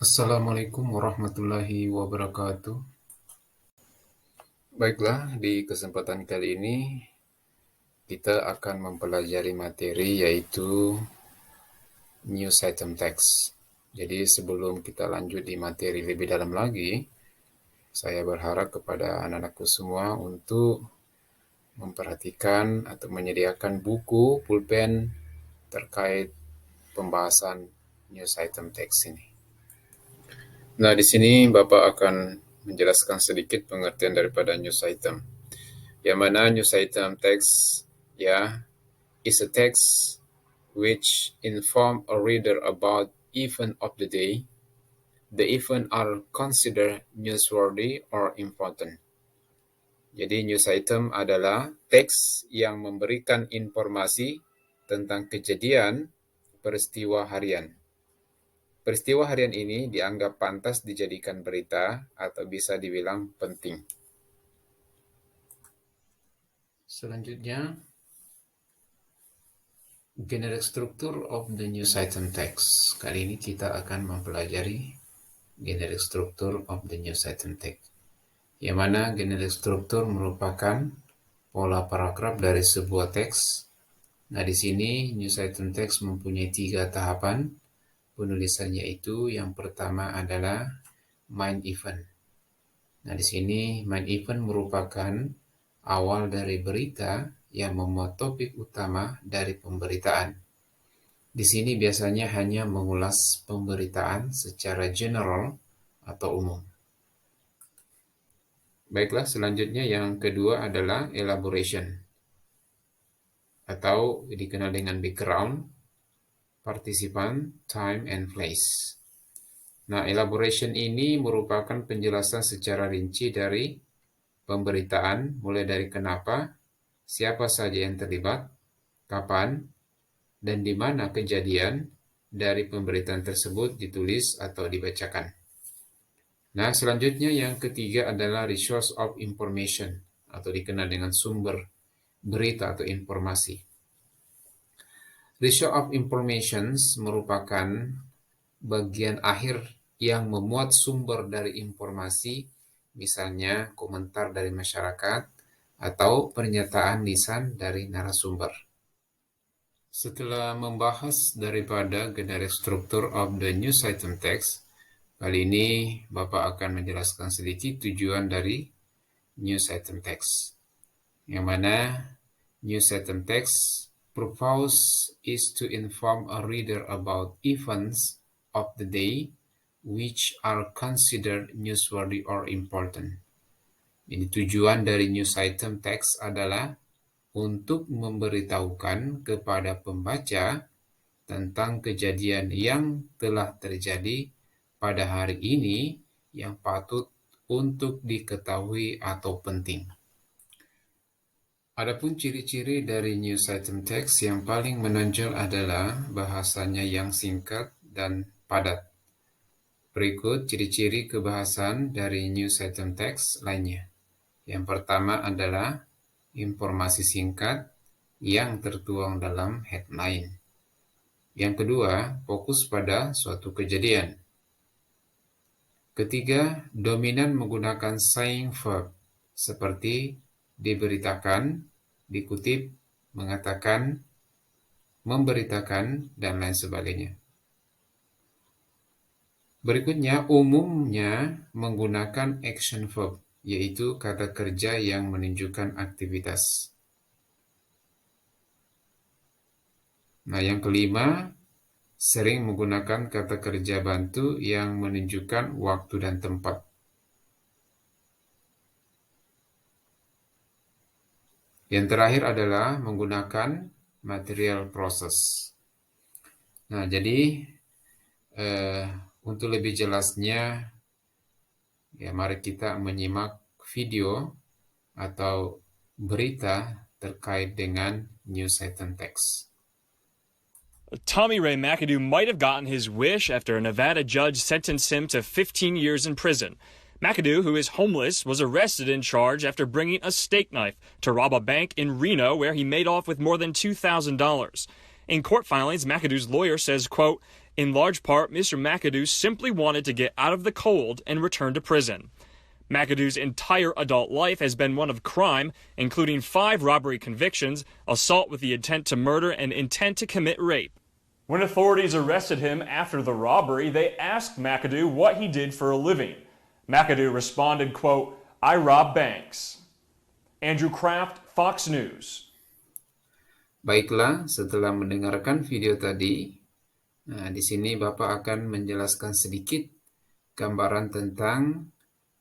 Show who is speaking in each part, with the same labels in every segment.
Speaker 1: Assalamualaikum warahmatullahi wabarakatuh. Baiklah, di kesempatan kali ini kita akan mempelajari materi yaitu news item text. Jadi sebelum kita lanjut di materi lebih dalam lagi, saya berharap kepada anak-anakku semua untuk memperhatikan atau menyediakan buku, pulpen terkait pembahasan news item text ini. Nah, di sini Bapak akan menjelaskan sedikit pengertian daripada news item. Yang mana news item text is a text which inform a reader about event of the day. The event are considered newsworthy or important. Jadi news item adalah teks yang memberikan informasi tentang kejadian peristiwa harian. Peristiwa harian ini dianggap pantas dijadikan berita atau bisa dibilang penting. Selanjutnya, generic structure of the news item text. Kali ini kita akan mempelajari generic structure of the news item text. Yang mana generic structure merupakan pola paragraf dari sebuah teks. Nah, di sini news item text mempunyai 3 tahapan penulisannya, itu yang pertama adalah main event. Nah, di sini main event merupakan awal dari berita yang memuat topik utama dari pemberitaan. Di sini biasanya hanya mengulas pemberitaan secara general atau umum. Baiklah, selanjutnya yang kedua adalah elaboration atau dikenal dengan background, participant, time, and place. Nah, elaboration ini merupakan penjelasan secara rinci dari pemberitaan, mulai dari kenapa, siapa saja yang terlibat, kapan, dan di mana kejadian dari pemberitaan tersebut ditulis atau dibacakan. Nah, selanjutnya yang ketiga adalah resource of information atau dikenal dengan sumber berita atau informasi. Resource of information merupakan bagian akhir yang memuat sumber dari informasi, misalnya komentar dari masyarakat atau pernyataan lisan dari narasumber. Setelah membahas daripada generic structure of the news item text, kali ini Bapak akan menjelaskan sedikit tujuan dari news item text. Yang mana news item text purpose is to inform a reader about events of the day which are considered newsworthy or important. Jadi tujuan dari news item text adalah untuk memberitahukan kepada pembaca tentang kejadian yang telah terjadi pada hari ini yang patut untuk diketahui atau penting. Adapun ciri-ciri dari news item text yang paling menonjol adalah bahasanya yang singkat dan padat. Berikut ciri-ciri kebahasan dari news item text lainnya. Yang pertama adalah informasi singkat yang tertuang dalam headline. Yang kedua, fokus pada suatu kejadian. Ketiga, dominan menggunakan saying verb seperti diberitakan, dikutip, mengatakan, memberitakan, dan lain sebagainya. Berikutnya, umumnya menggunakan action verb, yaitu kata kerja yang menunjukkan aktivitas. Nah, yang kelima, sering menggunakan kata kerja bantu yang menunjukkan waktu dan tempat. Yang terakhir adalah menggunakan material process. Nah, jadi untuk lebih jelasnya, ya mari kita menyimak video atau berita terkait dengan news item text.
Speaker 2: Tommy Ray McAdoo might have gotten his wish after a Nevada judge sentenced him to 15 years in prison. McAdoo, who is homeless, was arrested and charged after bringing a steak knife to rob a bank in Reno, where he made off with more than $2,000. In court filings, McAdoo's lawyer says, quote, In large part, Mr. McAdoo simply wanted to get out of the cold and return to prison. McAdoo's entire adult life has been one of crime, including 5 robbery convictions, assault with the intent to murder, and intent to commit rape. When authorities arrested him after the robbery, they asked McAdoo what he did for a living. McAdoo responded, quote, "I rob banks." Andrew Kraft, Fox News.
Speaker 1: Baiklah, setelah mendengarkan video tadi, di sini Bapak akan menjelaskan sedikit gambaran tentang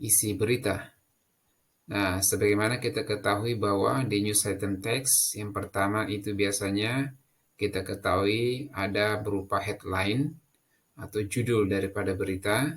Speaker 1: isi berita. Nah, sebagaimana kita ketahui bahwa di news item text, yang pertama itu biasanya kita ketahui ada berupa headline atau judul daripada berita.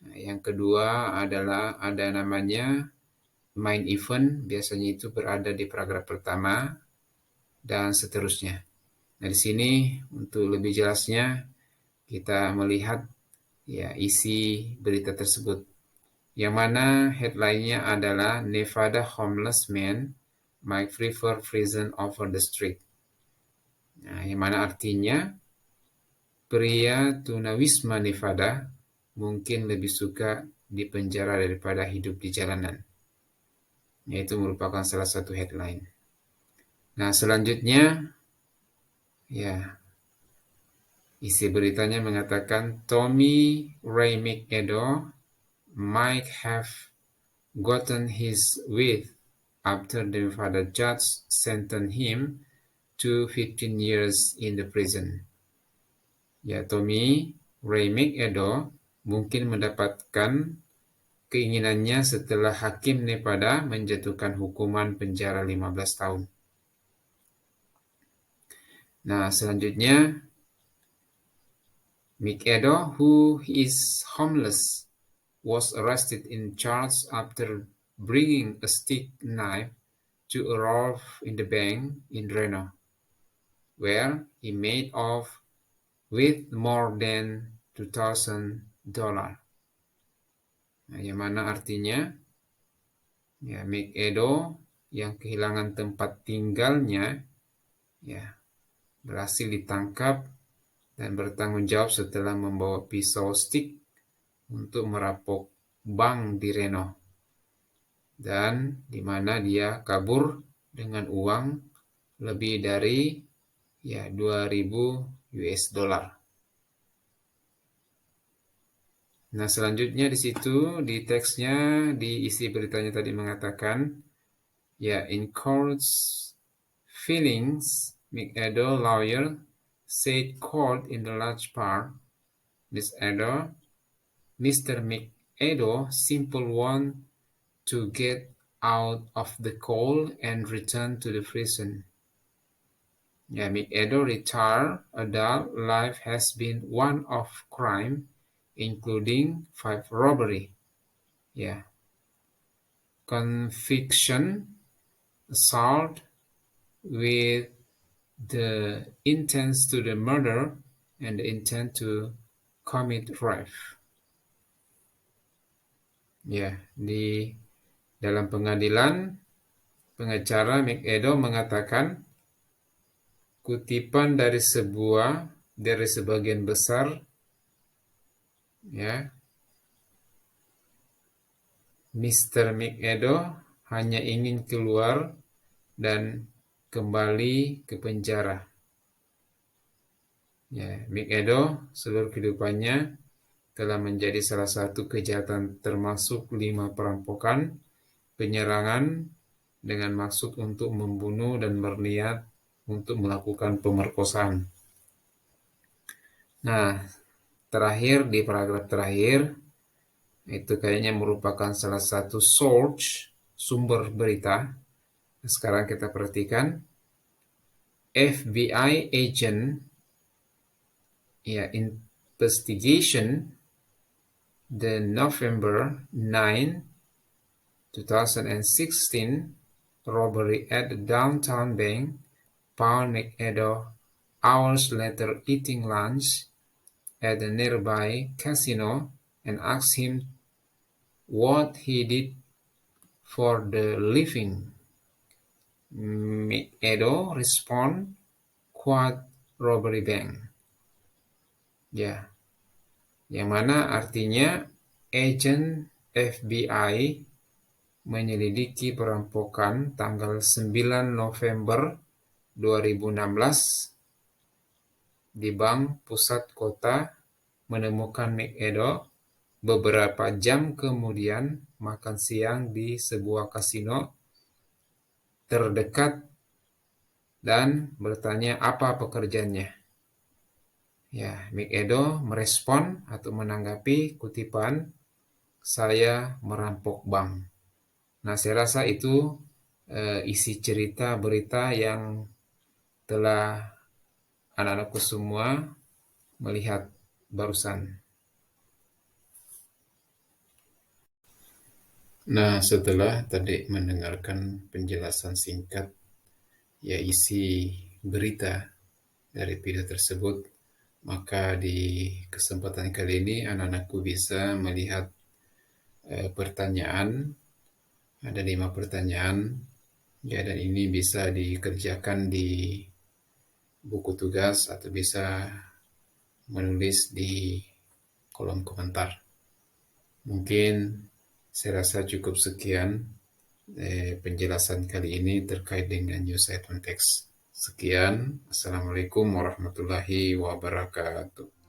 Speaker 1: Nah, yang kedua adalah ada namanya main event, biasanya itu berada di paragraf pertama, dan seterusnya. Nah, di sini untuk lebih jelasnya kita melihat ya isi berita tersebut. Yang mana headline-nya adalah Nevada homeless man might prefer prison over the street. Nah, yang mana artinya pria tunawisma Nevada mungkin lebih suka di penjara daripada hidup di jalanan. Yaitu merupakan salah satu headline. Nah, selanjutnya ya isi beritanya mengatakan Tommy Ray McAdoo might have gotten his width after the Nevada judge sentenced him to 15 years in the prison. Ya, Tommy Ray McAdoo mungkin mendapatkan keinginannya setelah hakim Nevada menjatuhkan hukuman penjara 15 tahun. Nah, selanjutnya McAdoo, who is homeless, was arrested in charge after bringing a stick knife to a rob in the bank in Reno, where he made off with more than $2,000. Nah, yang mana artinya ya McAdoo yang kehilangan tempat tinggalnya ya berhasil ditangkap dan bertanggung jawab setelah membawa pisau stick untuk merampok bank di Reno, dan di mana dia kabur dengan uang lebih dari ya 2.000 US dollar. Nah, selanjutnya di situ di teksnya, di isi beritanya tadi mengatakan ya in court's filings, McAdoo lawyer said court in the large part Mr. McAdoo simple want to get out of the cold and return to the prison. Yeah, McAdoo retired adult life has been one of crime, including 5 robbery. Yeah, conviction, assault with the intent to the murder and the intent to commit rape. Ya, di dalam pengadilan, pengacara McAdoo mengatakan kutipan dari sebagian besar ya Mr. McAdoo hanya ingin keluar dan kembali ke penjara. Ya, McAdoo seluruh kehidupannya telah menjadi salah satu kejahatan termasuk 5 perampokan, penyerangan dengan maksud untuk membunuh dan berniat untuk melakukan pemerkosaan. Nah, terakhir di paragraf terakhir itu kayaknya merupakan salah satu source, sumber berita. Sekarang kita perhatikan FBI agent investigation the November 9, 2016 robbery at the downtown bank found McAdoo hours later eating lunch at a nearby casino and asked him what he did for the living. McAdoo responded, "Quad robbery bank." Ya, yang mana artinya agen FBI menyelidiki perampokan tanggal 9 November 2016 di Bank Pusat Kota, menemukan McAdoo beberapa jam kemudian makan siang di sebuah kasino terdekat dan bertanya apa pekerjaannya. Ya, McAdoo merespon atau menanggapi kutipan, "Saya merampok bank." Nah, saya rasa itu isi cerita berita yang telah anak-anakku semua melihat barusan. Nah, setelah tadi mendengarkan penjelasan singkat, ya isi berita dari video tersebut, maka di kesempatan kali ini anak-anakku bisa melihat pertanyaan. Ada 5 pertanyaan, ya, dan ini bisa dikerjakan di buku tugas atau bisa menulis di kolom komentar. Mungkin saya rasa cukup sekian penjelasan kali ini terkait dengan New Site Text. Sekian, Assalamualaikum warahmatullahi wabarakatuh.